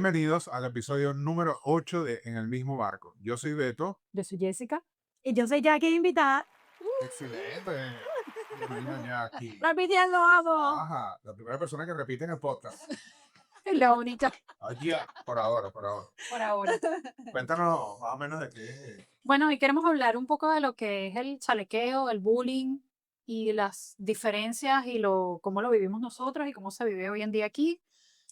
Bienvenidos al episodio número 8 de En el mismo barco. Yo soy Beto. Yo soy Jessica. Y yo soy Jackie invitada. Excelente. Bienvenida ya aquí. Repitiendo, vamos. Ajá, la primera persona que repite en el podcast. La única Aquí, por ahora, por ahora. por ahora. Cuéntanos más o menos de qué. Bueno, hoy queremos hablar un poco de lo que es el chalequeo, el bullying y las diferencias y cómo lo vivimos nosotros y cómo se vive hoy en día aquí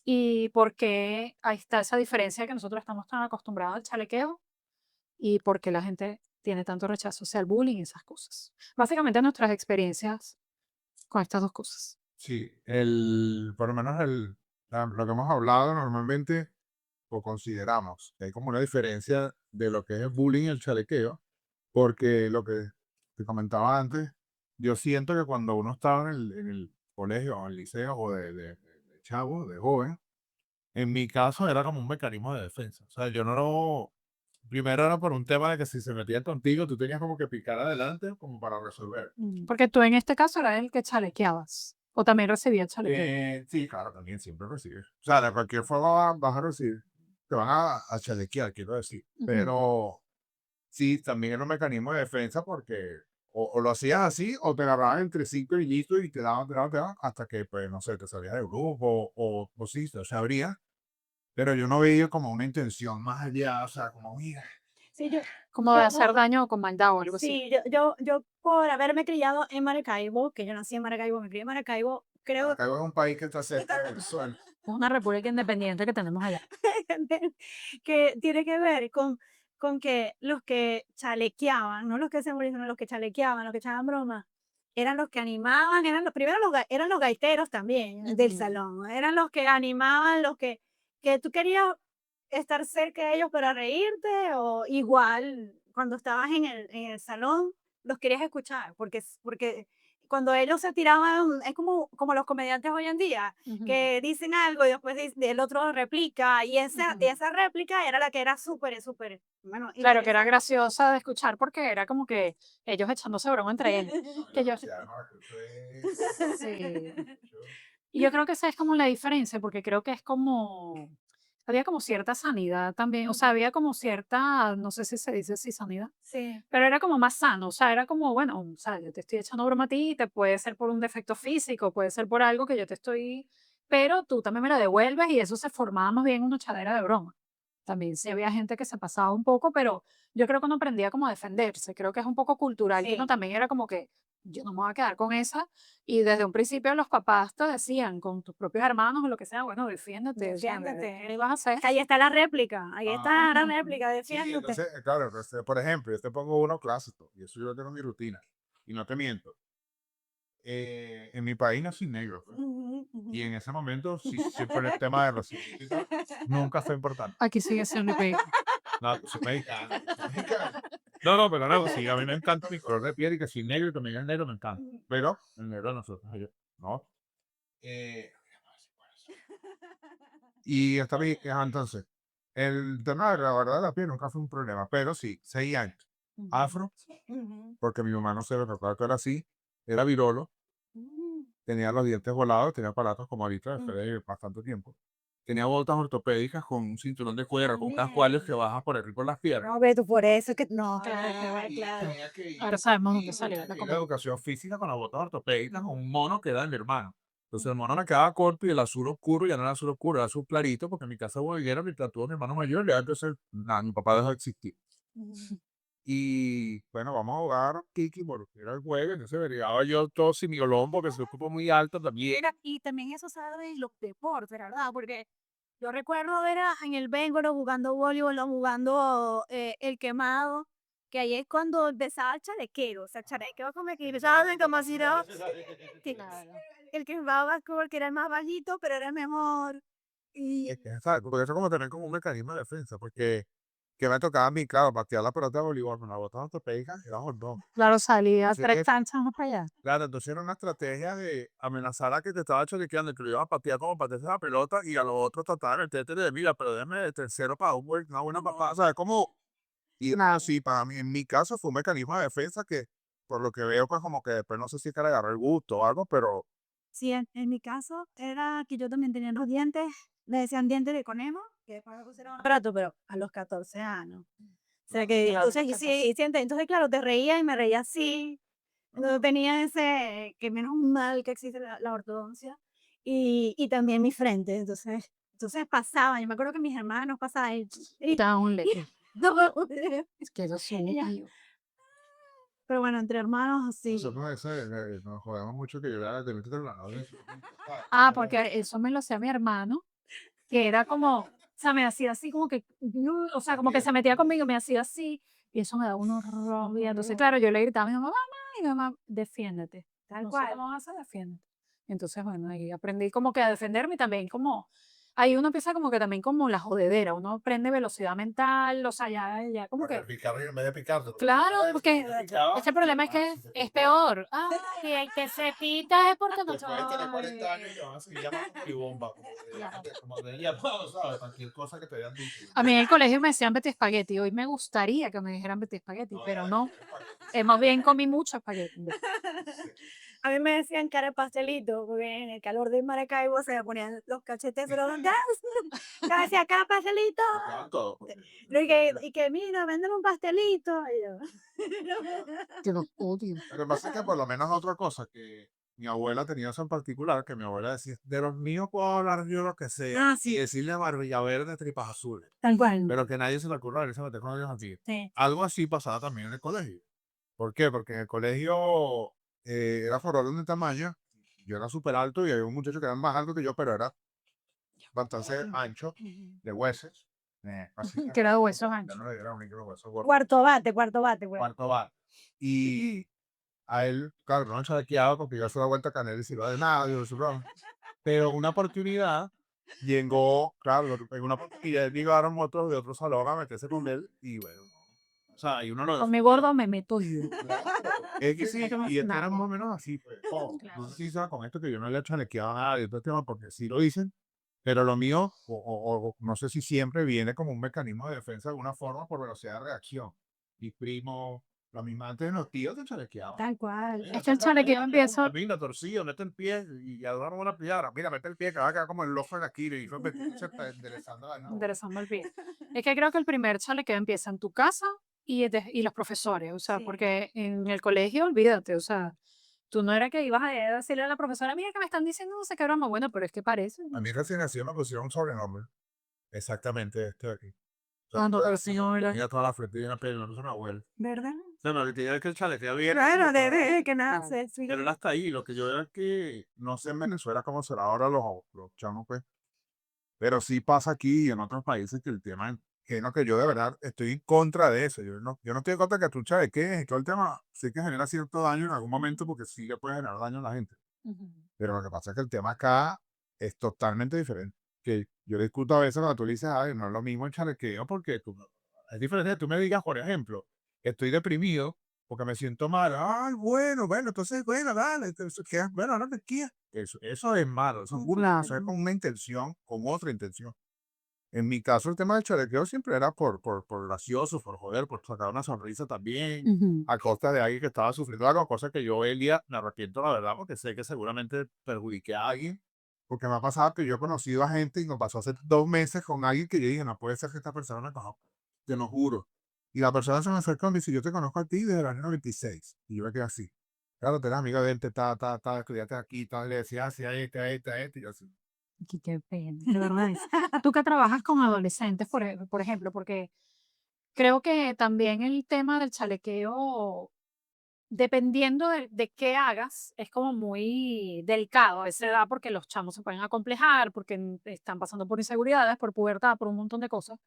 y por qué ahí está esa diferencia que nosotros estamos tan acostumbrados al chalequeo y por qué la gente tiene tanto rechazo hacia el bullying y esas cosas. Básicamente nuestras experiencias con estas dos cosas. Sí, por lo menos lo que hemos hablado normalmente o consideramos que hay como una diferencia de lo que es el bullying y el chalequeo, porque lo que te comentaba antes, yo siento que cuando uno estaba en el colegio o en el liceo o de chavo, de joven, en mi caso era como un mecanismo de defensa. O sea, yo no lo... Primero era por un tema de que si se metían contigo, tú tenías como que picar adelante como para resolver. Porque tú en este caso eras el que chalequeabas o también recibías chalequeo. Sí, claro, también siempre recibes. O sea, de cualquier forma vas a recibir. Te van a chalequear, quiero decir. Ujú. Pero sí, también era un mecanismo de defensa porque o lo hacías así o te agarraban entre cinco niñitos y te daban, hasta que, pues, no sé, te salías del grupo o sí, se abría. Pero yo no veía como una intención más allá, o sea, como, mira, Sí, yo, Como de hacer daño con maldad o algo así. sí, yo por haberme criado en Maracaibo, que yo nací en Maracaibo, me crié en Maracaibo, creo Maracaibo es un país que está cerca del sol. Es una república independiente que tenemos allá. que tiene que ver con que los que chalequeaban, no los que se morían, sino los que chalequeaban, los que echaban broma, eran los que animaban, primero eran los gaiteros también del Ujú. salón, eran los que animaban, que tú querías estar cerca de ellos para reírte, o igual cuando estabas en el salón, los querías escuchar, porque cuando ellos se tiraban, es como los comediantes hoy en día, Ujú. que dicen algo y después el otro replica, y Ujú. esa réplica era la que era súper, súper, bueno, Claro que era interesante. graciosa de escuchar porque era como que ellos echándose broma entre ellos. No, Que yo yo, decía, no, eso es... sí. Y yo creo que esa es como la diferencia, porque creo que es como, había como cierta sanidad también, o sea, había como cierta, no sé si se dice así, sanidad, Sí. pero era como más sano, o sea, era como, bueno, o sea, yo te estoy echando broma a ti, te puede ser por un defecto físico, puede ser por algo que yo te estoy, pero tú también me lo devuelves y eso se formaba más bien una echadera de broma. También sí había gente que se pasaba un poco, pero yo creo que uno aprendía como a defenderse, creo que es un poco cultural, que uno Sí. también era como que yo no me voy a quedar con esa, y desde un principio los papás te decían con tus propios hermanos o lo que sea, bueno, defiéndete, o sea, Defiéndete. ¿qué le vas a hacer? Ahí está la réplica, ahí está la Ah, réplica, sí, defiéndete. entonces, claro, entonces, por ejemplo, yo te pongo uno clásico, y eso yo tengo en mi rutina, y no te miento. En mi país nací negro, pues, Ujú, y ujú. en ese momento, sí, siempre el tema de racismo y tal, nunca fue importante. Aquí sigue siendo mi país. No, soy mexicano, soy mexicano. No, no, pero no, sí, a mí me encanta mi color de piel y que si negro y también el negro me encanta. Pero el negro de nosotros, no. Eh, y está bien, entonces, el tema de la verdad de la piel nunca fue un problema, pero sí, 6 años. Afro, Ujú. porque mi mamá no se me tocaba que era así, era virolo, Mm, tenía los dientes volados, tenía aparatos como ahorita después mm. de bastante tiempo. Tenía botas ortopédicas con un cinturón de cuero, con cascuales que También. bajas por arriba por las piernas. No, Beto, por eso es que no, Ah, y claro. tenía que ir, Ahora sabemos dónde y salió tenía la que ir a comida. educación física con las botas ortopédicas, con un mono que era de mi hermano. Entonces el mono me quedaba corto y el azul oscuro ya no era azul oscuro, era azul clarito, porque en mi casa bodeguera me tatuó mi hermano mayor, ya entonces nada, mi papá dejó de existir. Ujú. Y bueno, vamos a jugar Kiki porque era el jueves, entonces vería yo todo sin mi olón porque se ocupa muy alto también. Mira, y también eso sabe de los deportes, ¿verdad? Porque yo recuerdo ver en el béisbol jugando voleibol o jugando el quemado, que ahí es cuando empezaba el chalequero, o sea, el chalequero como que empezaba en capacidad, que Claro. el que jugaba básquetbol, que era el más bajito, pero era el mejor. Y Es que, exacto, porque eso es como tener como un mecanismo de defensa, porque que me tocaba a mí, claro, patear la pelota de voleibol con la bota ortopédica era jordón. Claro, salía Entonces, 3 canchas más para allá. claro, entonces era una estrategia de amenazar a que te estaba choriqueando, que lo ibas a patear como pateaste la pelota y a los otros tratar de meterte de mira, pero déjame de tercero para una buena papada, ¿sabes? Como, y nada, sí, para mí, en mi caso fue un mecanismo de defensa que, por lo que veo, pues como que después no sé si es que le agarró el gusto o algo, sí, en mi caso era que yo también tenía los dientes, le decían dientes de conejo, que después me pusieron aparato, pero a los 14 años. O sea que, Claro, entonces, sí, entonces, claro, te reía y me reía así. Entonces tenía ese, que menos mal que existe la ortodoncia, y también mi frente. Entonces pasaba, yo me acuerdo que mis hermanos pasaban y Down level. no, Es que eso es un ella, lío. pero bueno, entre hermanos, sí. Nosotros nos jodemos mucho que yo era de meter la Ah, porque eso me lo hacía mi hermano, que era como, o sea, me hacía así como que, o sea, como que se metía conmigo, me hacía así, y eso me daba un horror. Y entonces, claro, yo le gritaba a mi mamá, mamá, y mi mamá, defiéndete. Tal No sé cual. cómo vas a defiéndete. Entonces, bueno, ahí aprendí como que a defenderme y también como, ahí uno empieza como que también como la jodedera, uno aprende velocidad mental, o sea, ya como que, picar en vez de picarte. claro, porque ese problema es que es peor. Ah, y el que se pita es porque no Después de tener 40 años sabe. te van a seguir llamando piribomba, como te llamado, ¿sabes? Cualquier cosa que te hayan dicho. A mí en el colegio me decían Betty Spaghetti. Hoy me gustaría que me dijeran Betty Spaghetti, pero no. Más bien comí mucho espagueti. A mí me decían cara de pastelito, porque en el calor de Maracaibo se me ponían los cachetes, pero ¿dónde? Yo decía cara de pastelito. Todo. Y que mira, venden un pastelito. Y yo, Que los odio. Lo que pasa es que por lo menos otra cosa que mi abuela tenía eso en particular, que mi abuela decía, de los míos puedo hablar yo lo que sea, Ah, sí. y decirle barbilla verde, tripas azules, Tal cual. pero que nadie se le ocurra irse a meter con ellos aquí. Sí. Algo así pasaba también en el colegio. ¿Por qué? Porque en el colegio era forrón de tamaño, yo era súper alto y había un muchacho que era más alto que yo, pero era bastante ancho, de huesos. Así Que era de huesos ya anchos. no le dieron ni que los huesos gordos. Cuarto bate, güey. Cuarto va. Y a él, claro, no se le quedado porque yo se la vuelta a Canel y se iba de nada, digo, su broma. Pero una oportunidad llegó, claro, en una oportunidad llegaron otros de otro salón a meterse con él y bueno, o sea, y uno lo Con mi gordo me meto yo. es que sí, y este No. era más o menos así, pues. Claro. No sé si sabe con esto que yo no le he chalequeado nada de otro tema porque sí lo dicen, pero lo mío, o no sé si siempre viene como un mecanismo de defensa de alguna forma por velocidad de reacción. Mi primo, lo mismo antes de los tíos te chalequeaban. Tal cual. Es que el chalequeo empieza. Mira, torcido, mete el pie y ya no van a pillar. Mira, mete el pie que va a quedar como el loco de la Kira y fue se está enderezando la nada. Interesando el pie. Es que creo que el primer chalequeo empieza en tu casa y los profesores, o sea, Sí. porque en el colegio, olvídate, o sea, tú no era que ibas a decirle a la profesora, mira que me están diciendo no sé qué broma, bueno, pero es que parece. A mí recién nacido me pusieron un sobrenombre. Exactamente este de aquí. Ah, no, pero sí, no, ¿verdad? Tenía toda la frente y una peli, no es una abuela. ¿Verdad? O sea, no, le tenía que el chalequeo bien. Claro, pero- desde que nace. Sí. Pero él hasta ahí, lo que yo veo es que no sé en Venezuela cómo será ahora los chamos, pues. Pero sí pasa aquí y en otros países que el tema es que no, que yo de verdad estoy en contra de eso. Yo no estoy en contra de que tú chaleques y todo el tema sí que genera cierto daño en algún momento porque sí le puede generar daño a la gente. Ujú. Pero lo que pasa es que el tema acá es totalmente diferente. Que yo discuto a veces cuando tú le dices, ay, no es lo mismo el chalequeo porque es diferente. Tú me digas, por ejemplo, estoy deprimido porque me siento mal. Ay, bueno, entonces, bueno, dale, bueno, no te quieras. Eso es malo, eso es burla, eso es con una intención, con otra intención. En mi caso, el tema del chalequeo siempre era por gracioso, por joder, por sacar una sonrisa también, Ujú. a costa de alguien que estaba sufriendo algo, cosa que yo hoy en día me arrepiento, la verdad, porque sé que seguramente perjudiqué a alguien, porque me ha pasado que yo he conocido a gente y me pasó hace 2 meses con alguien que yo dije, no puede ser que esta persona me conozca, te lo juro. Y la persona se me acercó y me dice, yo te conozco a ti desde el año 96. Y yo me quedé así. Claro, te eres amigo de él, estudiaste aquí, tal, le decía así, y yo así. Qué pena, de verdad. Tú que trabajas con adolescentes, por ejemplo, porque creo que también el tema del chalequeo, dependiendo de qué hagas, es como muy delicado a esa edad porque los chamos se pueden acomplejar, porque están pasando por inseguridades, por pubertad, por un montón de cosas.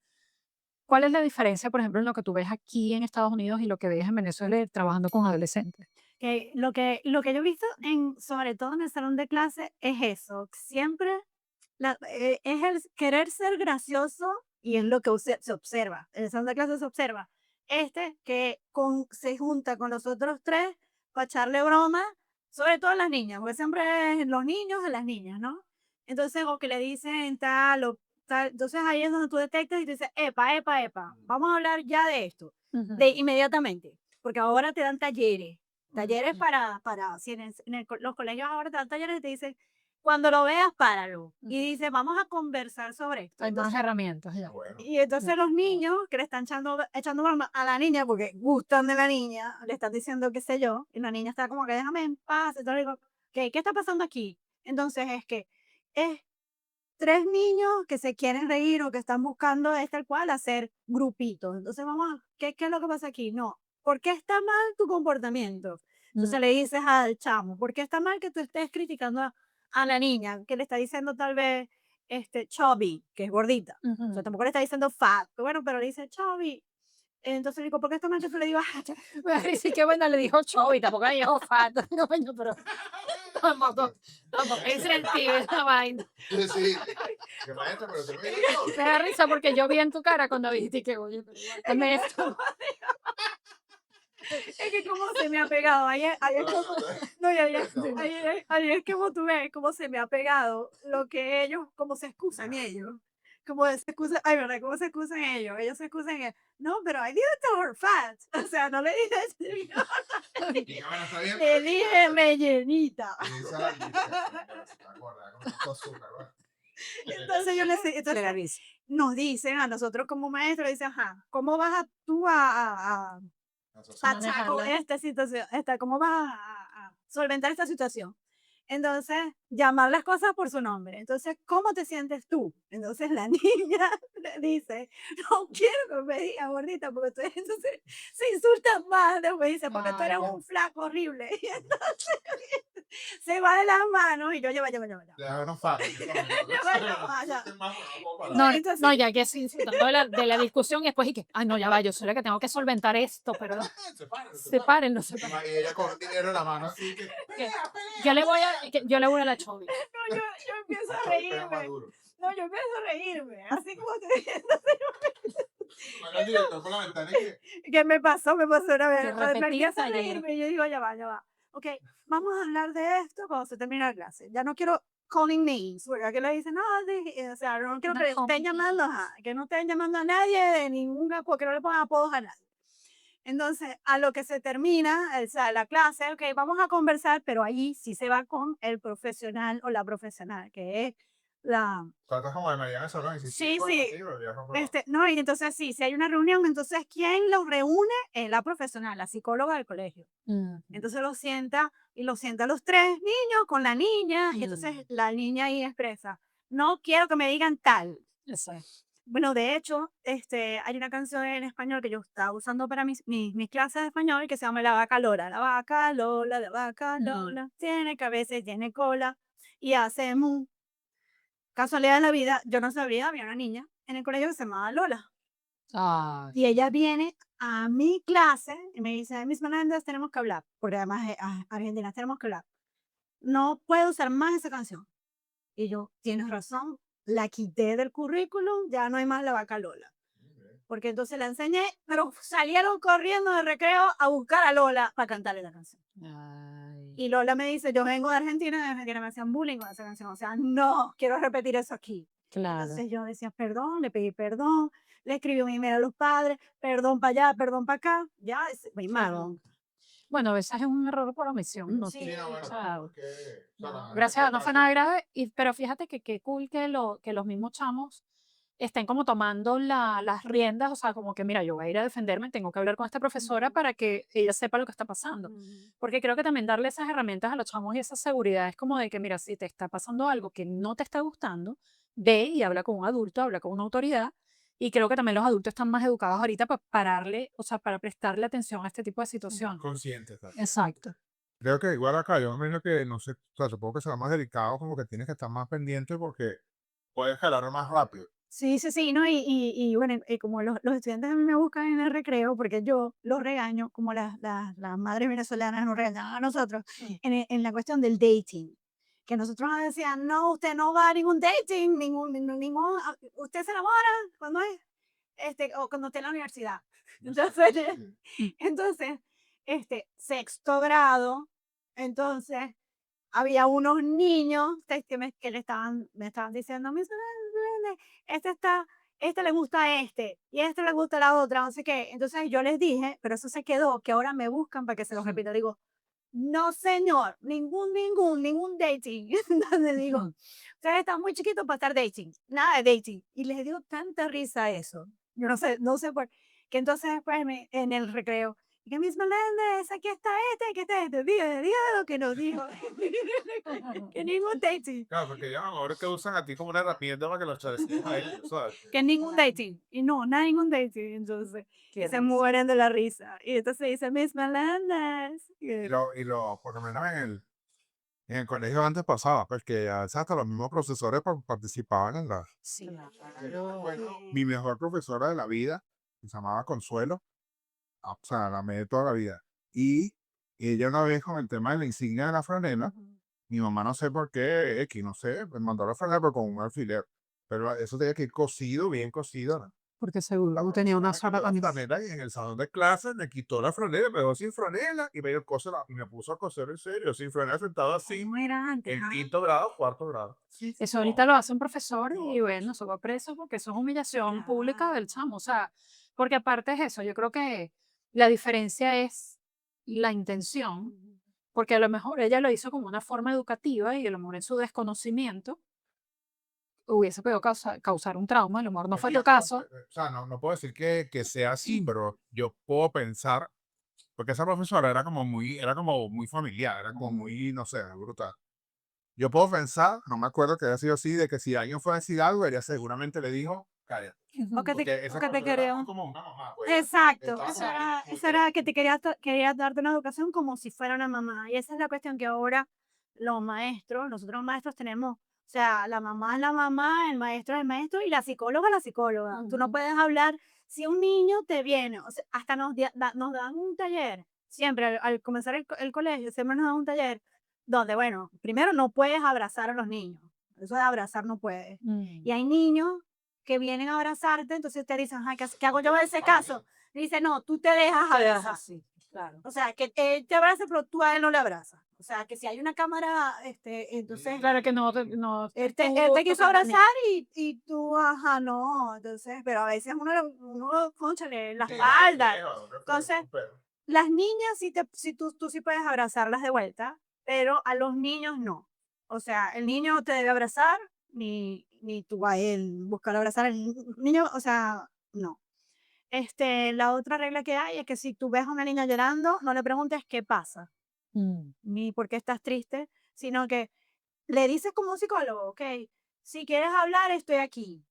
¿Cuál es la diferencia, por ejemplo, en lo que tú ves aquí en Estados Unidos y lo que ves en Venezuela trabajando con adolescentes? Que lo que yo he visto sobre todo en el salón de clase es eso. Siempre es el querer ser gracioso y es lo que se observa. En el salón de clase se observa. Que se junta con los otros tres para echarle broma, sobre todo a las niñas, porque siempre es los niños a las niñas, ¿no? Entonces, o que le dicen tal o tal. Entonces ahí es donde tú detectas y te dices, epa, vamos a hablar ya de esto, de inmediatamente, porque ahora te dan talleres. Talleres si los colegios ahora te dan talleres y te dicen, Cuando lo veas, páralo. Y dice, vamos a conversar sobre esto. Hay más Entonces, herramientas ya. Bueno, y entonces los niños que le están echando broma a la niña porque gustan de la niña, le están diciendo qué sé yo, y la niña está como que déjame en paz. Entonces digo, ¿qué está pasando aquí? Entonces es que es 3 niños que se quieren reír o que están buscando es tal cual hacer grupitos. Entonces vamos a, ¿qué es lo que pasa aquí? No, ¿por qué está mal tu comportamiento? Entonces le dices al chamo, ¿por qué está mal que tú estés criticando a la niña que le está diciendo tal vez chubby, que es gordita? O sea, tampoco le está diciendo fat, pero bueno, pero le dice chubby. Entonces le digo, ¿por qué está mal que tú le digas Me da risa, y qué bueno le dijo Chovy, tampoco le dijo Fat. No, coño, pero tampoco es sentido esa vaina. sí, que maestra, pero se me Me da risa porque yo vi en tu cara cuando dijiste que, oye, pero aguántame esto. Es que como se me ha pegado, ayer como, no, ayer es como tú ves, cómo se me ha pegado lo que ellos, cómo se excusan ellos, como se excusan, ay, ¿verdad? ¿Cómo se excusan ellos se excusan, no, pero I didn't tell her fat, o sea, no le dije, Y bueno, está bien, le dije rellenita. Entonces yo les, Me da entonces risa. nos dicen a nosotros como maestros, dicen, ajá, ¿cómo vas tú a Manejarla. con esta situación, cómo vas a solventar esta situación? Entonces, llamar las cosas por su nombre. Entonces, ¿cómo te sientes tú? Entonces, la niña le dice, no quiero que me digas gordita, porque tú entonces se insulta más. Después dice, porque tú Ay, eres ya. un flaco horrible. Y entonces se va de las manos y yo, lleva. Déjame fácil. No, Entonces, no, ya que estoy disfrutando de la discusión y después y que, ay, no, ya va, yo soy la que tengo que solventar esto, pero sepárenlo, sepárenlo. Y ella con dinero en la mano así que. Que yo le voy a la Chovy. no, yo empiezo a reírme. No, yo empiezo a reírme. Así como te dije. Bueno, el director por la ventana y que. ¿Qué me pasó? Me pasó una vez. Que Me repetí empiezo a ayer. reírme y yo digo, ya va. Ok, vamos a hablar de esto cuando se termine la clase. Ya no quiero calling names, porque aquí le dicen, no, o sea, no quiero No, que estén llamando, que no estén llamando a nadie de ninguna, que no le pongan apodos a nadie. Entonces, a lo que se termina o sea, la clase, ok, vamos a conversar, pero ahí sí se va con el profesional o la profesional, que es la... Tratas como de mediana esa ¿no? Sí, bueno, sí. sí, pero ya no puedo. No, y entonces sí, si hay una reunión, entonces ¿quién los reúne? Es la profesional, la psicóloga del colegio. Entonces los sienta y los sienta a los 3 niños con la niña, y entonces la niña ahí expresa, no quiero que me digan tal. Eso es. Bueno, de hecho, hay una canción en español que yo estaba usando para mis clases de español que se llama La vaca Lola. La vaca Lola, la vaca Lola, tiene cabeza y tiene cola y hace mu. Casualidad de la vida, yo no sabía, había una niña en el colegio que se llamaba Lola. Ay, Y ella viene a mi clase y me dice, Miss Menéndez, tenemos que hablar, porque además es argentina, tenemos que hablar. No puedo usar más esa canción. Y yo, tienes razón, la quité del currículum, ya no hay más la vaca Lola. Porque entonces la enseñé, pero salieron corriendo de recreo a buscar a Lola para cantarle la canción. ay. Y Lola me dice, yo vengo de Argentina me hacían bullying con esa canción. O sea, no, quiero repetir eso aquí. Claro. Entonces yo decía, perdón, le pedí perdón, le escribí un email a los padres, perdón para allá, perdón para acá. Ya, muy mal. Bueno, a veces es un error por omisión. No Sí, sé. Sí, no, O bueno, sea, porque, o sea, la- gracias a Dios no fue nada grave, pero fíjate que qué cool que los mismos chamos estén como tomando las riendas, o sea, como que mira, yo voy a ir a defenderme, tengo que hablar con esta profesora para que ella sepa lo que está pasando. Porque creo que también darle esas herramientas a los chamos y esa seguridad es como de que, mira, si te está pasando algo que no te está gustando, ve y habla con un adulto, habla con una autoridad. Y creo que también los adultos están más educados ahorita para pararle, o sea, para prestarle atención a este tipo de situación. consciente, ¿sabes? Exacto. Creo que igual acá, yo me imagino que, no sé, o sea, supongo que será más delicado, como que tienes que estar más pendiente porque puedes jalar más rápido. Sí, ¿no? Y bueno, como los estudiantes a mí me buscan en el recreo, porque yo los regaño, como las madres venezolanas nos regañan a nosotros, en la cuestión del dating. Que nosotros nos decían, no, usted no va a ningún dating, usted se enamora cuando es, o cuando esté en la universidad. Entonces, entonces, sexto grado, entonces, había unos niños que me estaban diciendo, "Miss Menéndez, este está, este le gusta a este, y este le gusta a la otra, no sé qué". Entonces yo les dije, pero eso se quedó, que ahora me buscan para que se los repita. Digo, no señor, ningún dating. Entonces digo, ustedes están muy chiquitos para estar dating, nada de dating. Y les dio tanta risa eso. Yo no sé por qué. Entonces después en el recreo, y que Miss Meléndez, aquí está este, diga lo que nos dijo. Que ningún dating, Claro, porque ya ahora que usan a ti como una herramienta para que los chalecillos a ellos, ¿sabes? que ningún dating. Y no, nada, ningún dating. Entonces, y se mueren de la risa. Y entonces dice, Miss Meléndez. Por lo menos en el colegio antes pasaba, pues que a veces hasta los mismos profesores participaban en la... Sí. Bueno, mi mejor profesora de la vida, que se llamaba Consuelo, o sea, la amé de toda la vida. Y ella una vez con el tema de la insignia de la franela, mi mamá no sé por qué, X, no sé, me mandó la franela pero con un alfiler. Pero eso tenía que ir cosido, bien cosido, ¿no? Porque La seguro tenía una profesora sola cogió la franela y en el salón de clases me quitó la franela, me dejó sin franela y y me puso a coser en serio, sin franela sentado así, ¿Cómo era antes? en ah? quinto grado, cuarto grado. Eso ahorita lo hace un profesor y bueno, eso va preso porque eso es humillación pública del chamo. O sea, porque aparte es eso, yo creo que la diferencia es la intención, porque a lo mejor ella lo hizo como una forma educativa y a lo mejor en su desconocimiento hubiese podido causar un trauma, a lo mejor no fue tu caso. O sea, no puedo decir que sea así, pero yo puedo pensar, porque esa profesora era como muy familiar, era como muy, no sé, brutal. Yo puedo pensar, no me acuerdo que haya sido así, de que si alguien fue a decir algo, ella seguramente le dijo, cállate. O que te, Porque esa o que te profesora era quería. como una mamá, pues. Exacto, Estaba eso como era, muy eso era que te quería darte una educación como si fuera una mamá. Y esa es la cuestión que ahora los maestros, nosotros los maestros tenemos, o sea, la mamá es la mamá, el maestro es el maestro y la psicóloga es la psicóloga. Tú no puedes hablar, si un niño te viene, o sea, hasta nos dan un taller, siempre al comenzar el colegio, siempre nos dan un taller donde, bueno, primero no puedes abrazar a los niños, eso de abrazar no puedes. Y hay niños que vienen a abrazarte, entonces te dicen, "Ay, ¿qué hago yo en ese caso?" Y dice, no, tú te dejas abrazar. Sí, claro. O sea, que él te abraza, pero tú a él no le abrazas. O sea, que si hay una cámara, entonces Claro que no, él te quiso abrazar y tú, ajá, no. Entonces, pero a veces uno cónchale, la espalda. Entonces, las niñas tú sí puedes abrazarlas de vuelta, pero a los niños no. O sea, el niño te debe abrazar, ni tú a él buscar abrazar al niño, o sea, no. La otra regla que hay es que si tú ves a una niña llorando, no le preguntes qué pasa, ni por qué estás triste, sino que le dices como un psicólogo, ok, si quieres hablar, estoy aquí.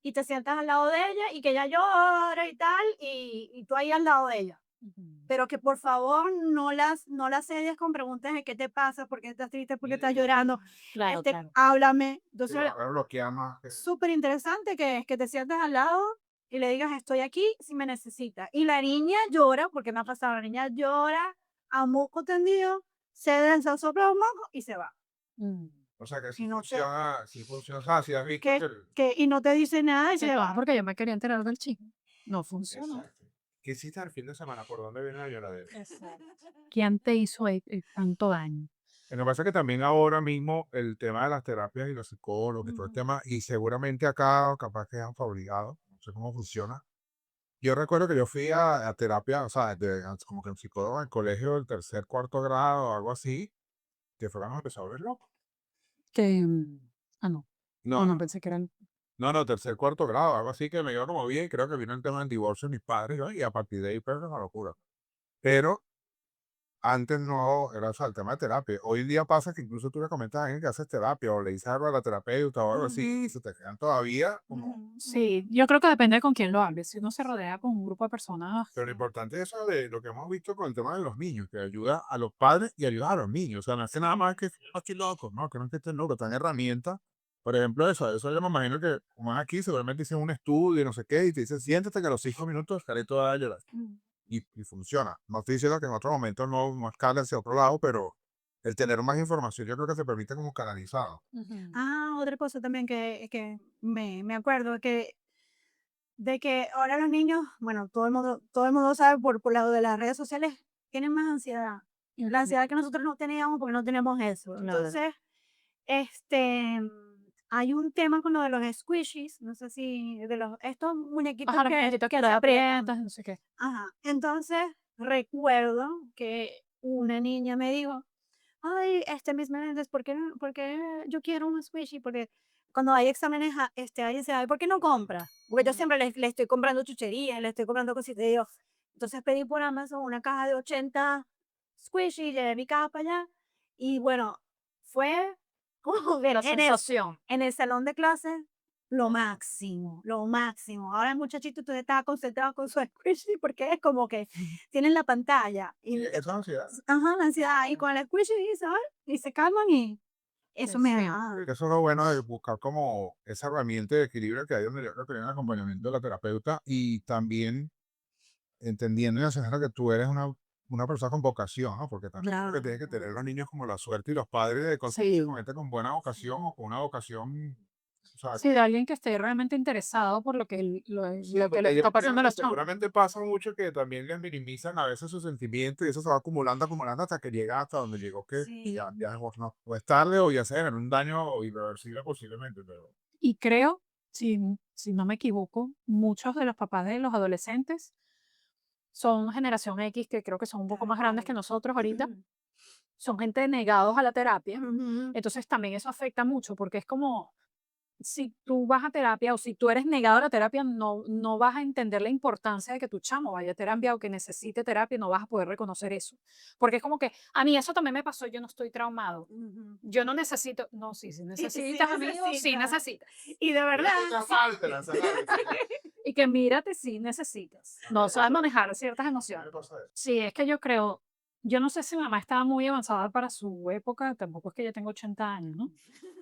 Y te sientas al lado de ella y que ella llora y tal, y tú ahí al lado de ella. Pero que por favor no las sedies con preguntas de qué te pasa, por qué estás triste, por qué estás llorando. Claro, claro. Háblame. Entonces, ahora lo que ama. súper interesante que es que te sientes al lado y le digas, estoy aquí si me necesitas. Y la niña llora, porque me ha pasado, la niña llora a moco tendido, se desasopla los mocos y se va. O sea, que Y no te, sí funciona. O sea, si has visto que, y no te dice nada y se va. Porque yo me quería enterar del chisme. No funcionó. Exacto. ¿Qué hiciste el fin de semana? ¿Por dónde viene la lloradera? ¿Quién te hizo tanto daño? Lo que pasa es que también ahora mismo el tema de las terapias y los psicólogos y todo el tema, y seguramente acá capaz que han obligado, no sé cómo funciona. Yo recuerdo que yo fui a terapia, o sea, como que un psicólogo en el colegio del tercer, cuarto grado o algo así, que fue cuando me empezó a volver loco. Que, no. No, No pensé que eran. no, tercer, cuarto grado, algo así que me iba como bien, creo que vino el tema del divorcio de mis padres, ¿no? Y a partir de ahí fue una locura. Pero antes no era, o sea, el tema de terapia. Hoy en día pasa que incluso tú le comentas a alguien que haces terapia o le dices algo a la terapeuta o algo así y se te quedan todavía como... Sí, yo creo que depende de con quién lo hables. Si uno se rodea con un grupo de personas. Pero lo importante es eso de lo que hemos visto con el tema de los niños, que ayuda a los padres y ayuda a los niños. O sea, no hace nada más que aquí locos, ¿no? Que no es que estén locos, están herramientas. Por ejemplo, eso yo me imagino que, como es aquí, seguramente hicieron un estudio y no sé qué, y te dicen, siéntate que a los 5 minutos estaré toda a llorar. Y funciona. No estoy diciendo que en otro momento no escale hacia otro lado, pero el tener más información yo creo que te permite como canalizarlo. Ah, otra cosa también que me acuerdo de que ahora los niños, bueno, todo el mundo sabe por lado de las redes sociales, tienen más ansiedad. La ansiedad que nosotros no teníamos porque no tenemos eso. Entonces, este, hay un tema con lo de los squishies, no sé si, estos muñequitos Ajá, los que muñequitos que se los aprietan. aprietas, no sé qué. Ajá. Entonces, recuerdo que una niña me dijo, ay, Miss Meléndez, ¿por qué yo quiero un squishy? Porque cuando hay exámenes, alguien dice, ay, ¿por qué no compra? Porque yo siempre le estoy comprando chucherías, le estoy comprando cositas. Y yo, entonces pedí por Amazon una caja de 80 squishy, llevé mi caja para allá. Y bueno, fue como ver La sensación. en el salón de clases lo máximo, lo máximo. Ahora el muchachito entonces estaba concentrado con su squishy porque es como que tienen la pantalla y Eso es ansiedad. ajá, la ansiedad. Y con el squishy ¿sabes? Y se calman y eso me Sí. da. Eso es lo bueno de buscar como esa herramienta de equilibrio que hay donde yo creo que viene el acompañamiento de la terapeuta y también entendiendo y enseñando que tú eres una persona con vocación, ¿no? Porque también creo que tienen que tener los niños como la suerte y los padres de conseguir Sí. gente con buena vocación o con una vocación, o sea, Sí, de alguien que esté realmente interesado por lo que, lo que le porque está pasando a los chavos. seguramente pasa mucho que también les minimizan a veces sus sentimientos y eso se va acumulando, acumulando hasta que llega hasta donde llegó, que Sí. ya no, o es tarde o ya se generó un daño irreversible posiblemente, pero Y creo, si no me equivoco, muchos de los papás de los adolescentes son generación X, que creo que son un poco más grandes que nosotros ahorita. Son gente negados a la terapia. Ujú. Entonces también eso afecta mucho porque es como, si tú vas a terapia o si tú eres negado a la terapia, no vas a entender la importancia de que tu chamo vaya a terapia o que necesite terapia, no vas a poder reconocer eso. Porque es como que, a mí eso también me pasó, yo no estoy traumado. Ujú. Yo no necesito, no, sí, sí Sí necesitas, amigo, sí necesitas. necesitas. Y de verdad, Y que mírate, sí necesitas. No sabes manejar ciertas emociones. Sí, es que yo creo, yo no sé si mi mamá estaba muy avanzada para su época, tampoco es que yo tengo 80 años, ¿no?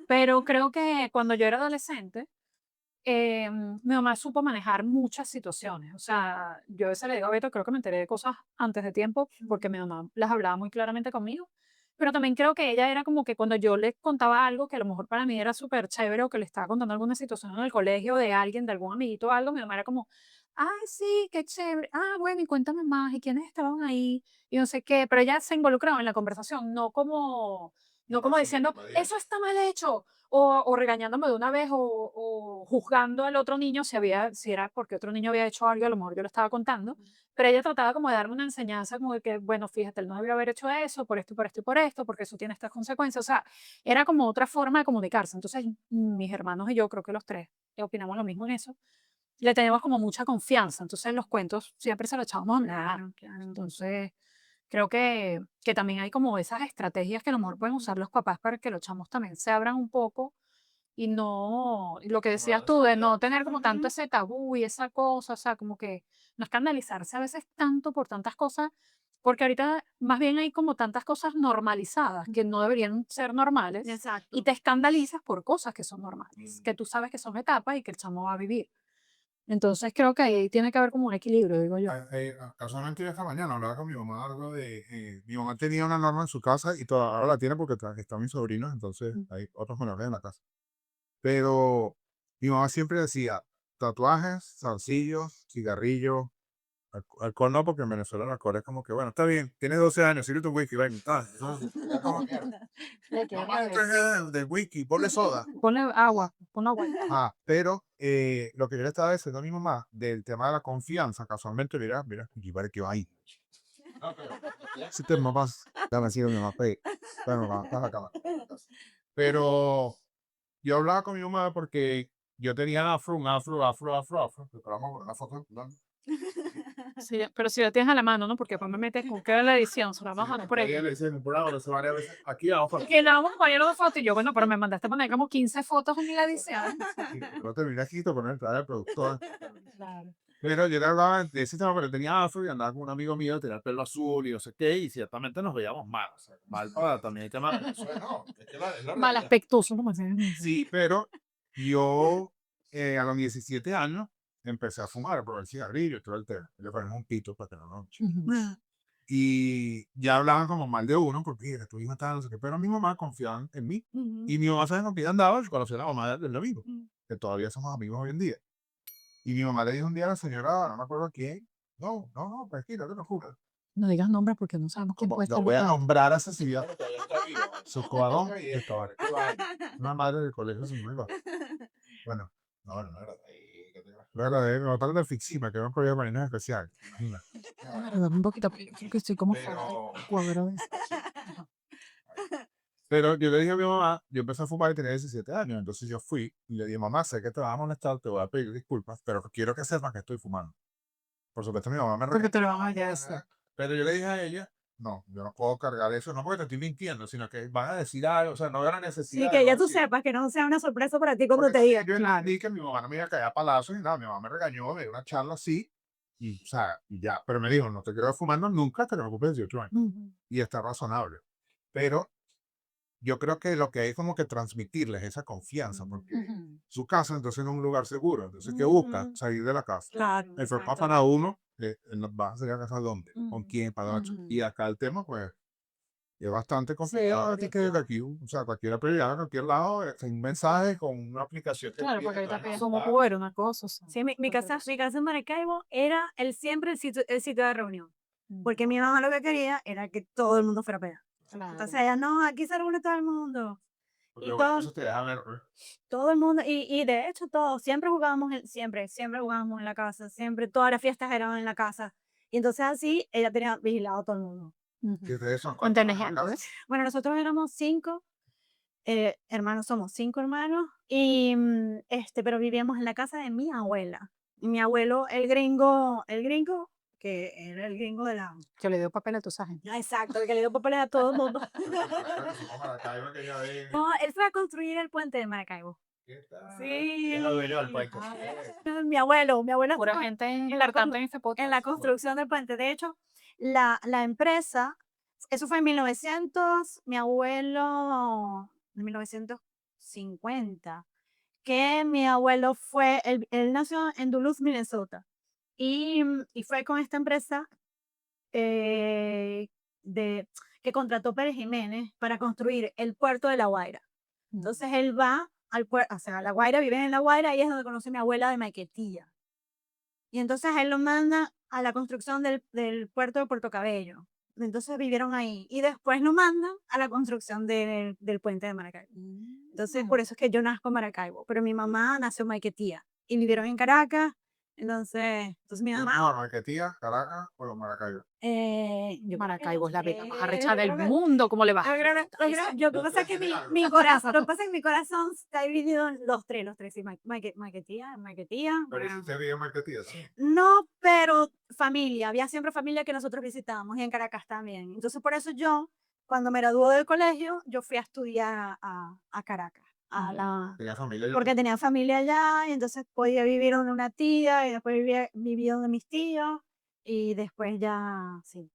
Pero creo que cuando yo era adolescente, mi mamá supo manejar muchas situaciones. O sea, yo a veces le digo a Beto, creo que me enteré de cosas antes de tiempo porque mi mamá las hablaba muy claramente conmigo. Pero también creo que ella era como que cuando yo le contaba algo que a lo mejor para mí era súper chévere o que le estaba contando alguna situación en el colegio de alguien, de algún amiguito o algo, mi mamá era como, ay, sí, qué chévere. Ah, bueno, y cuéntame más, ¿y quiénes estaban ahí? Y no sé qué. Pero ella se involucraba en la conversación, no como diciendo, eso está mal hecho, o regañándome de una vez, o juzgando al otro niño si era porque otro niño había hecho algo, a lo mejor yo lo estaba contando, pero ella trataba como de darme una enseñanza como de que, bueno, fíjate, él no debió haber hecho eso, por esto, y por esto, y por esto, porque eso tiene estas consecuencias, o sea, era como otra forma de comunicarse. Entonces, mis hermanos y yo, creo que los tres opinamos lo mismo en eso, le tenemos como mucha confianza, entonces los cuentos siempre se los echábamos a andar. Entonces, creo que también hay como esas estrategias que a lo mejor pueden usar los papás para que los chamos también se abran un poco y no, y lo que decías tú, de no tener como tanto ese tabú y esa cosa, o sea, como que no escandalizarse a veces tanto por tantas cosas, porque ahorita más bien hay como tantas cosas normalizadas que no deberían ser normales exacto. y te escandalizas por cosas que son normales, que tú sabes que son etapas y que el chamo va a vivir. Entonces creo que ahí tiene que haber como un equilibrio, digo yo. Casualmente yo esta mañana hablaba con mi mamá algo de, mi mamá tenía una norma en su casa y todavía ahora la tiene porque están mis sobrinos, entonces hay otros menores en la casa. Pero mi mamá siempre decía, tatuajes, zarcillos, cigarrillos, alcohol no, porque en Venezuela el alcohol es como que, bueno, está bien, tienes 12 años, sirve tu whisky, ven, es como que, no más de whisky, ponle soda. Ponle agua, ponle agua. Pero lo que yo le estaba diciendo a mi mamá del tema de la confianza, casualmente, mira, y vale que va ahí. Si te mamás, dame así mi mamá, bueno, va a la cama. Pero yo hablaba con mi mamá porque yo tenía un afro, que vamos a una foto, ¿no? Sí, pero si la tienes a la mano, ¿no? Porque después me metes con qué la edición, se la vamos a poner por ahí. Ella le dice, por ahora, se varias veces, aquí vamos a Que la vamos a poner de fotos y yo, bueno, pero me mandaste a poner como 15 fotos en la edición. no terminé aquí, te poner el productor. Claro. Pero yo le hablaba de ese tema, pero tenía afro y andaba con un amigo mío, tenía el pelo azul y no sé qué, y ciertamente nos veíamos mal. O sea, mal para también el tema de Venezuela, no, es que es la Mal realidad. aspectoso, ¿no? Sí, pero yo a los 17 años empecé a fumar, a probar el cigarrillo y todo el tema. Le ponemos un pito para que no. Ujú. Y ya hablaban como mal de uno, porque mira, tu hijo está, no sé qué, pero mi mamá confiaba en mí. Y mi mamá sabe con quién andaba, y conoció a la mamá del amigo, que todavía somos amigos hoy en día. Y mi mamá le dijo un día a la señora, no me acuerdo a quién, no, tranquila, no te preocupes. No digas nombres porque no sabemos quién puede Lo estar. voy a nombrar a Cecilia, su coadón y estaba una madre del colegio sin nueva. Bueno, no era ahí, que te iba. La verdad, me botaron de Fixima, que era un colegio de marinos especial. Imagínate. Dame un poquito, porque yo creo que estoy como Pero, cuadrado. pero yo le dije a mi mamá, yo empecé a fumar y tenía 17 años, entonces yo fui y le dije, mamá, sé que te vas a molestar, te voy a pedir disculpas, pero quiero que sepas que estoy fumando. Por supuesto, mi mamá me Porque regañó, te lo van a hacer. pero yo le dije a ella, no, yo no puedo cargar eso, no porque te estoy mintiendo, sino que van a decir algo, o sea, no veo la Sí, necesidad de que no ya tú decir. sepas, que no sea una sorpresa para ti cuando Porque te sí, diga. yo entendí que mi mamá no me iba a caer a palazos y nada, mi mamá me regañó, me dio una charla así, y, o sea, y ya, pero me dijo, no te quiero ver fumando nunca hasta que me ocupes 18 años. Ujú. Y está razonable. Pero yo creo que lo que hay es como que transmitirles esa confianza, porque Ujú. su casa entonces no es un lugar seguro. Entonces, ¿qué buscan? Ujú. Salir de la casa. Claro, El papá exacto. para uno, vas a salir a casa dónde, con Ujú. quién, para dónde. Ujú. Y acá el tema, pues, es bastante Sí, complicado. Así que desde claro. aquí, o sea, cualquier prioridad, a cualquier lado, un mensaje con una aplicación que Claro, pide porque ahorita que como Uber, una cosa. O sea, Sí, mi cualquier casa, mi cosa. casa en Maracaibo era siempre el sitio de reunión. Porque mi mamá lo que quería era que todo el mundo fuera para allá. Entonces Claro. ella, no, aquí se reúne todo el mundo. porque Y bueno, eso te deja ver, pues. todo el mundo, y de hecho todos, siempre jugábamos, siempre jugábamos en la casa, siempre, todas las fiestas eran en la casa. Y entonces así ella tenía vigilado a todo el mundo. Que ustedes son Cuenten cuántos en la ejemplos. casa. Bueno, nosotros éramos 5 hermanos, somos 5 hermanos, y pero vivíamos en la casa de mi abuela. Y mi abuelo, el gringo, que era el gringo de la... Que le dio papel a tu gente. Exacto, el que le dio papeles a todo el mundo. Que somos Maracaibo, aquella vez. No, él fue a construir el puente de Maracaibo. ¿Qué tal? Sí. Es lo dueño del puente. Mi abuelo Pura estuvo gente en la, importante constru- en este en podcast. la construcción del puente. De hecho, la empresa, eso fue en 1900, mi abuelo, en 1950, que mi abuelo él nació en Duluth, Minnesota, y fue con esta empresa eh, de, que contrató Pérez Jiménez para construir el puerto de La Guaira. Entonces él va al puerto, o sea, La Guaira, vive en La Guaira, y es donde conoce a mi abuela de Maiquetía. Y entonces él lo manda a la construcción del puerto de Puerto Cabello. Entonces vivieron ahí. Y después lo mandan a la construcción del puente de Maracaibo. Entonces, por eso es que yo nazco en Maracaibo. Pero mi mamá nació en Maiquetía. Y vivieron en Caracas. Entonces mi mamá... No, Marquetía, Caracas o Maracaibo. Maracaibo es la vega más arrecha yo del creo que- mundo. ¿Cómo le va? Lo que pasa es que mi corazón, lo que pasa es que mi corazón está dividido en los tres, sí, Maiquetía, Pero si usted vive en Marquetía, sí. no, pero familia, había siempre familia que nosotros visitábamos, y en Caracas también. Entonces, por eso yo, cuando me gradué del colegio, yo fui a estudiar a Caracas, Tenía familia yo. porque tenía familia allá, y entonces podía vivir donde una tía, y después viví donde mis tíos, y después ya, sí,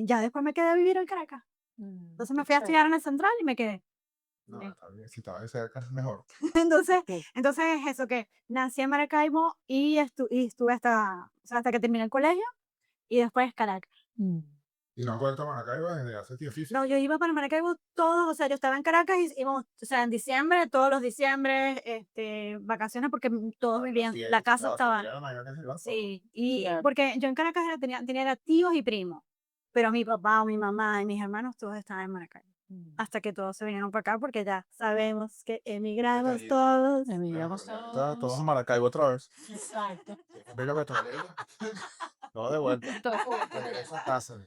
ya después me quedé a vivir en Caracas. Entonces me fui a estudiar en el Central y me quedé. No, está bien, si estaba de cerca es mejor. Entonces, Ok. entonces es eso, que nací en Maracaibo y estuve hasta que terminé el colegio, y después Caracas. Y no has vuelto a Maracaibo desde hace tiempo. No, yo iba para Maracaibo todos, o sea, yo estaba en Caracas y íbamos, o sea, en diciembre, todos los diciembre, vacaciones, porque todos vivían, la casa estaba, sí, y Claro. porque yo en Caracas tenía tíos y primos, pero mi papá, mi mamá y mis hermanos todos estaban en Maracaibo, hasta que todos se vinieron para acá, porque ya sabemos que emigramos Ahí. todos. Está todos en Maracaibo otra vez. Exacto. Venga, que todo de vuelta. Regresa a casa.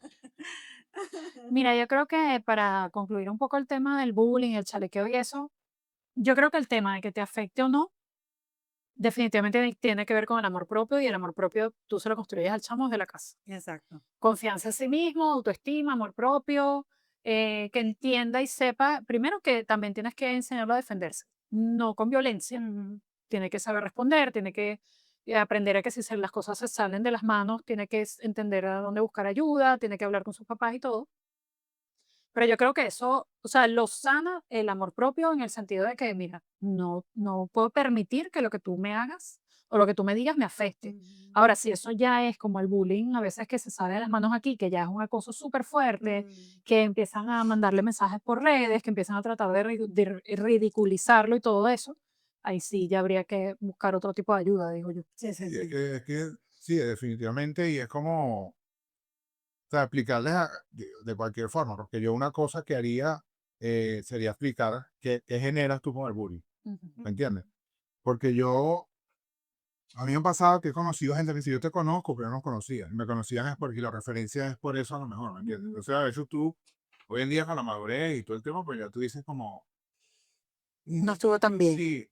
Mira, yo creo que para concluir un poco el tema del bullying, el chalequeo y eso, yo creo que el tema de que te afecte o no, definitivamente tiene que ver con el amor propio, y el amor propio tú se lo construyes al chamo de la casa. Exacto. Confianza en sí mismo, autoestima, amor propio, que entienda y sepa, primero que también tienes que enseñarlo a defenderse, no con violencia, tiene que saber responder, tiene que aprender a que si las cosas se salen de las manos, tiene que entender a dónde buscar ayuda, tiene que hablar con sus papás y todo. Pero yo creo que eso, o sea, lo sana el amor propio en el sentido de que, mira, no puedo permitir que lo que tú me hagas o lo que tú me digas me afecte. Ahora, si eso ya es como el bullying, a veces que se sale de las manos aquí, que ya es un acoso súper fuerte, que empiezan a mandarle mensajes por redes, que empiezan a tratar de ridiculizarlo y todo eso, ahí sí ya habría que buscar otro tipo de ayuda, digo yo. Sí, sí, Sí, sí. sí, definitivamente, y es como, o sea, explicarles de cualquier forma, porque yo una cosa que haría sería explicar qué generas tú con el bullying, ¿me entiendes? Porque yo A mí me ha pasado que he conocido gente que si yo te conozco, pero no nos conocía. Y me conocían es porque la referencia es por eso a lo mejor, ¿me entiendes? Ujú. O sea, de hecho tú, hoy en día con la madurez y todo el tema, pues ya tú dices como, No estuvo tan bien. sí,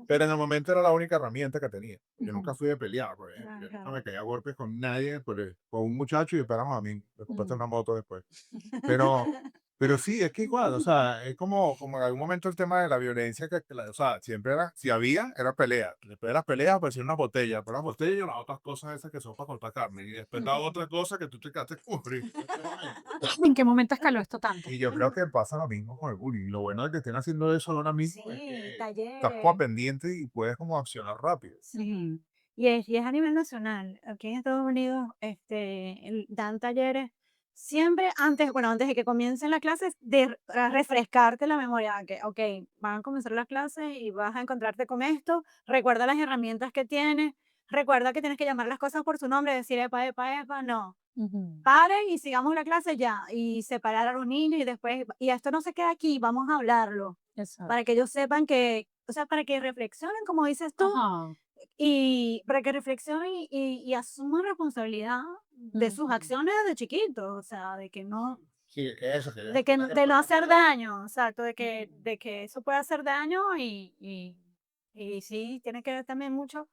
pero en el momento era la única herramienta que tenía. Yo nunca Ujú. fui de pelear, por ejemplo. Yo nunca Claro. me caía a golpes con nadie, con un muchacho y esperamos a mí. Me compraste Mm. una moto después. Pero, pero sí, es que igual, o sea, es como en algún momento el tema de la violencia, o sea, siempre era, si había, era pelea. Después de las peleas aparecían unas botellas, pero las botellas y las otras cosas esas que son para cortar carne. Y después la otra cosa que tú te quedaste cubrir. ¿En qué momento escaló esto tanto? Y yo creo que pasa lo mismo con el bullying. Lo bueno de que estén haciendo eso ahora mismo es Sí, que estás como talleres. pendiente y puedes como accionar rápido. Sí. Y es a nivel nacional. Aquí en Estados Unidos, dan talleres siempre antes de que comiencen las clases, para refrescarte la memoria, que, ok, van a comenzar las clases y vas a encontrarte con esto, recuerda las herramientas que tienes, recuerda que tienes que llamar las cosas por su nombre, decir epa, epa, epa, no. Ujú. Paren y sigamos la clase ya, y separar a los niños y después, y esto no se queda aquí, vamos a hablarlo, Exacto. para que ellos sepan que, o sea, para que reflexionen, como dices tú, Ajá. y para que reflexionen y asuman responsabilidad de sus Ujú. acciones de chiquitos, o sea, de que no, Sí, eso, que de no hacer daño, exacto, de que eso puede hacer daño y sí, tiene que ver también mucho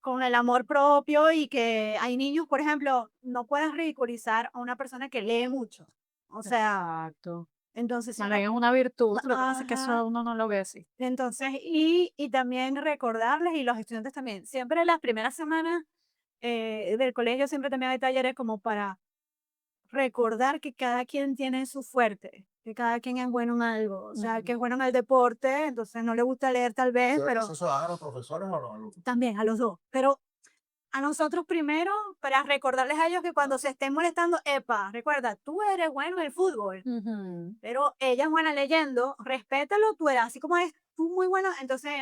con el amor propio y que hay niños, por ejemplo, no puedes ridiculizar a una persona que lee mucho, o sea, Exacto. entonces, si Más una- bien es una virtud. Lo que pasa es que ajá, eso uno no lo ve así. entonces, y también recordarles, y los estudiantes también, siempre las primeras semanas del colegio siempre también hay talleres como para recordar que cada quien tiene su fuerte, que cada quien es bueno en algo, o sea, que es Ujú. bueno en el deporte, entonces no le gusta leer tal vez, ¿Eso, pero eso se lo dan a los profesores o a los alumnos? también a los dos, pero a nosotros primero para recordarles a ellos que cuando se estén molestando, epa, recuerda, tú eres bueno en el fútbol, Ujú. pero ella es buena leyendo, respétalo, tú eres así como eres tú muy buena, entonces,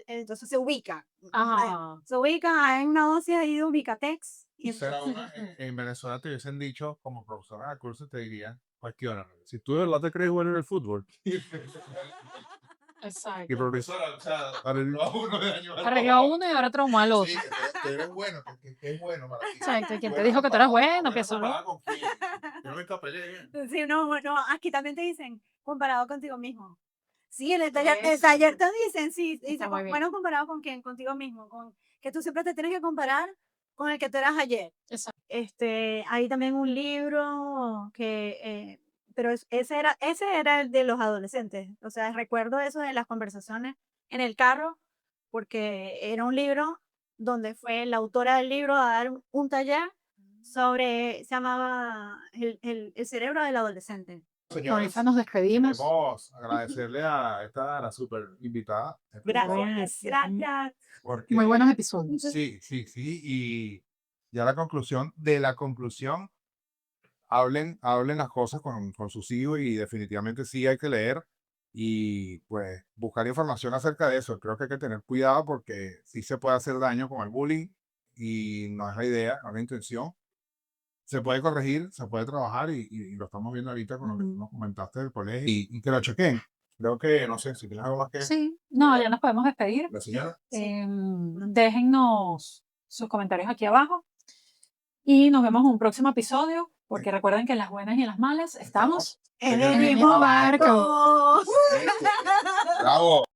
entonces se ubica. Ajá. Se ubica en una dosis ahí de ubicatex. Y Será una, en Venezuela te hubiesen dicho, como profesora de curso, te dirían, cuestiona, si tú de verdad te crees bueno en el fútbol, y Exacto. profesora, o sea, arregló a uno de año Arregló a uno y ahora traumó al otro. Sí, que eres bueno, que es bueno para ti. Exacto. ¿Y quién te Bueno, dijo que tú eras bueno? bueno Que solo. comparado con quién. Yo no me escapé. sí, no, no, aquí también te dicen, comparado contigo mismo. Sí, en el Eso. taller te dicen, sí, dice, Está muy bien. bueno, comparado con quién, contigo mismo, con que tú siempre te tienes que comparar con el que tú eras ayer. Exacto. Hay también un libro pero ese era el de los adolescentes. O sea, recuerdo eso de las conversaciones en el carro, porque era un libro donde fue la autora del libro a dar un taller se llamaba el cerebro del adolescente. Con Señores, esa nos despedimos. queremos agradecerle a la super invitada. Gracias, Gracias. gracias. Porque Muy buenos episodios. sí, sí, sí. Y ya la conclusión, hablen las cosas con sus hijos y definitivamente sí hay que leer y pues buscar información acerca de eso. Creo que hay que tener cuidado porque sí se puede hacer daño con el bullying y no es la idea, no es la intención. Se puede corregir, se puede trabajar y lo estamos viendo ahorita con lo que tú nos comentaste del colegio y que lo chequen. Creo que, no sé, si tienes algo más que Sí. No, ya nos podemos despedir. la señora. Déjennos sus comentarios aquí abajo y nos vemos en un próximo episodio, porque recuerden que en las buenas y en las malas estamos En el mismo barco. Bravo.